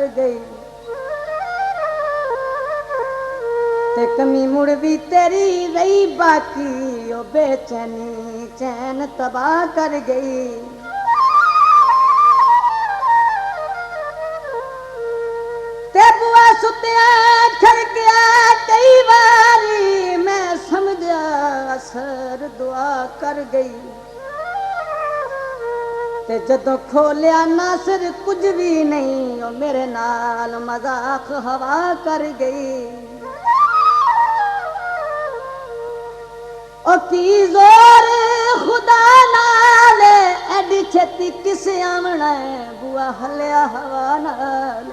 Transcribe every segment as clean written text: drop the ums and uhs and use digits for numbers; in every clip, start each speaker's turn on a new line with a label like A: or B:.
A: कर गई ते कमी मुड़ भी तेरी रही बाकी ओ बेचैनी चैन तबाह कर गई। ते बुआ सुत्या खड़किया कई बारी मैं समझा असर दुआ कर गई ते जदों खोलिया नासिर कुछ भी नहीं ओ मेरे नाल मजाक हवा कर गई। ओ की जोर खुदा नाल एडी छेती किसे आमना है बुआ हलिया हवा नाल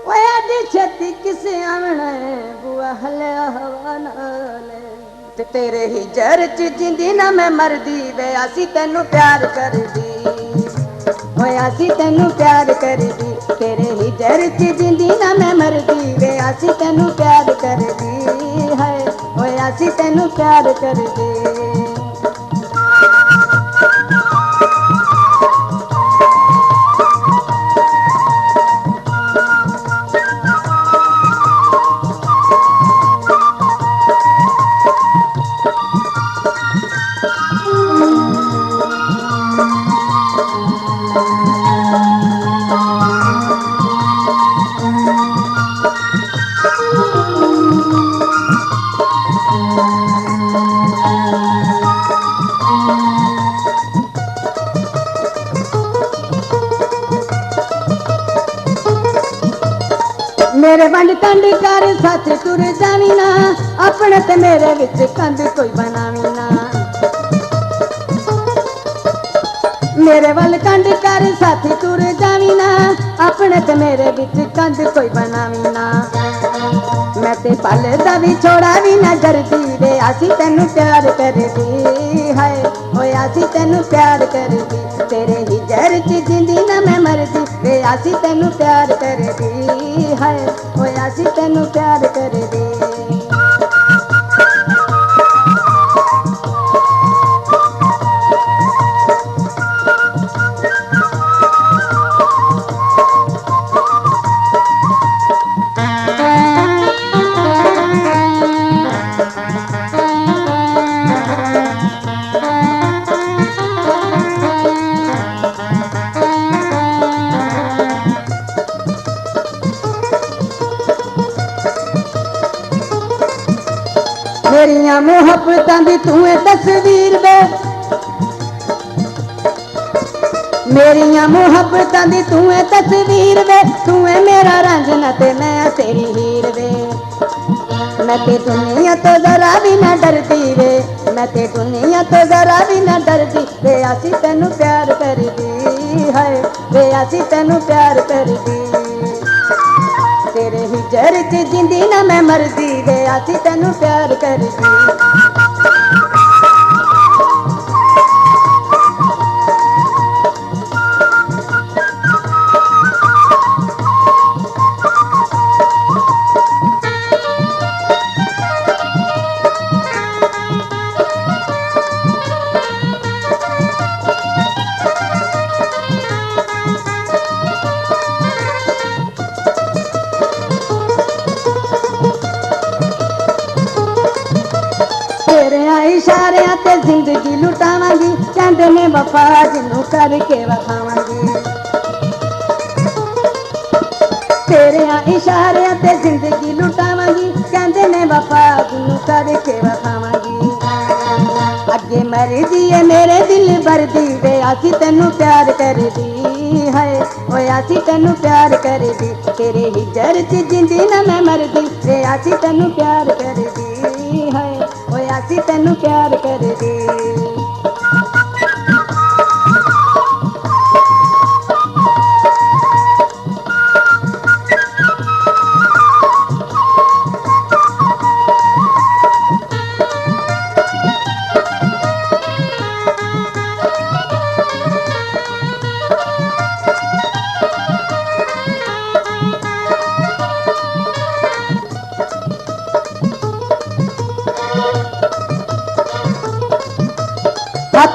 A: ओ एडी छेती किसे आमना है बुआ हलिया हवा नाल ते तेरे ही जर च जिंदी ना मैं मरदी वे असी तेनू प्यार करदी ओए असी तेनू प्यार करदी तेरे ही जर च जिंदी ना मैं मरदी वे असी तेनू प्यार करदी है ओए असी तेनू प्यार करदी। मेरे वंड कंड कर सच तुर जावी ना अपने ते मेरे विच कंध कोई बनावी ना मेरे वल कंड कर साथी तुर जावी ना अपने ते मेरे विच कंध कोई बनावी ना मैं ते पल दा भी छोड़ा भी ना डरदी वे असी तेनू प्यार करदी है ओए असी तेनू प्यार करदी तेरे ही जर च जिंदी ना मैं मरदी वे असी तेनू प्यार करदी है ओए असी तेनू प्यार करदी। मेरिया मुहब्बतां दी तूं तस्वीर वे मेरिया मुहब्बतां दी तूं तस्वीर वे तू मेरा रंजना ते मैं तेरी हीर वे मैं ते दुनिया तो जरा भी ना डरदी वे मैं ते दुनिया तो जरा भी ना डरदी वे असी तेनू प्यार करदी है वे असी तेनू प्यार करदी तेरे ही जर च जिंदी ना मैं मरदी वे असी तेनू प्यार करदी। इशारियां ते जिंदगी लुटावांगी कहंदे ने वफा जिन्नू करके वखावांगी तेरे इशारियां ते जिंदगी लुटावांगी कहंदे ने वफा जिन्नू करके वखावांगी अगे मरदी है मेरे दिल भरदी वे असी तेनू प्यार करदी है ओए असी तेनू प्यार करदी तेरे ही जर च जिंदी ना मैं मरदी वे असी तेनू प्यार करदी है ओए असी तेनू प्यार करदी।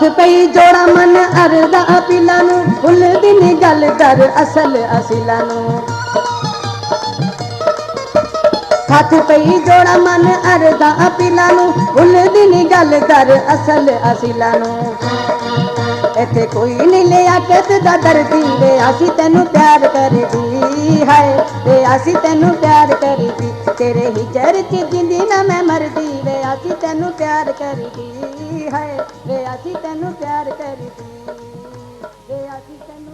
A: ਹੱਥ ਪਈ ਜੋੜਾ ਮਨ ਅਰਦਾ ਅਪੀਲਾਂ ਨੂੰ ਭੁੱਲਦੀ ਨੀ ਗੱਲ ਕਰ ਅਸਲ ਅਸੀਲਾਂ ਨੂੰ ਹੱਥ ਪਈ ਜੋੜਾ ਮਨ ਅਰਦਾ ਅਪੀਲਾਂ ਨੂੰ ਭੁੱਲਦੀ ਨੀ ਗੱਲ ਕਰ ਅਸਲ ਅਸੀਲਾਂ ਨੂੰ ਇੱਥੇ ਕੋਈ ਨਹੀਂ ਲਿਆ ਕਿਸ ਦਾ ਦਰਦੀ ਵੇ ਅਸੀਂ ਤੈਨੂੰ ਪਿਆਰ ਕਰਦੀ ਹਾਏ ਵੇ ਅਸੀਂ ਤੈਨੂੰ ਪਿਆਰ ਕਰਦੀ ਤੇਰੇ ਹੀ ਚਿਹਰੇ 'ਚ ਜਿੰਦੀ ਨਾ ਮੈਂ ਮਰਦੀ ਵੇ ਅਸੀਂ ਤੈਨੂੰ ਪਿਆਰ ਕਰਦੀ ਹਾਏ ਵੇ ਅਸੀਂ ਤੈਨੂੰ ਪਿਆਰ ਕਰਦੀ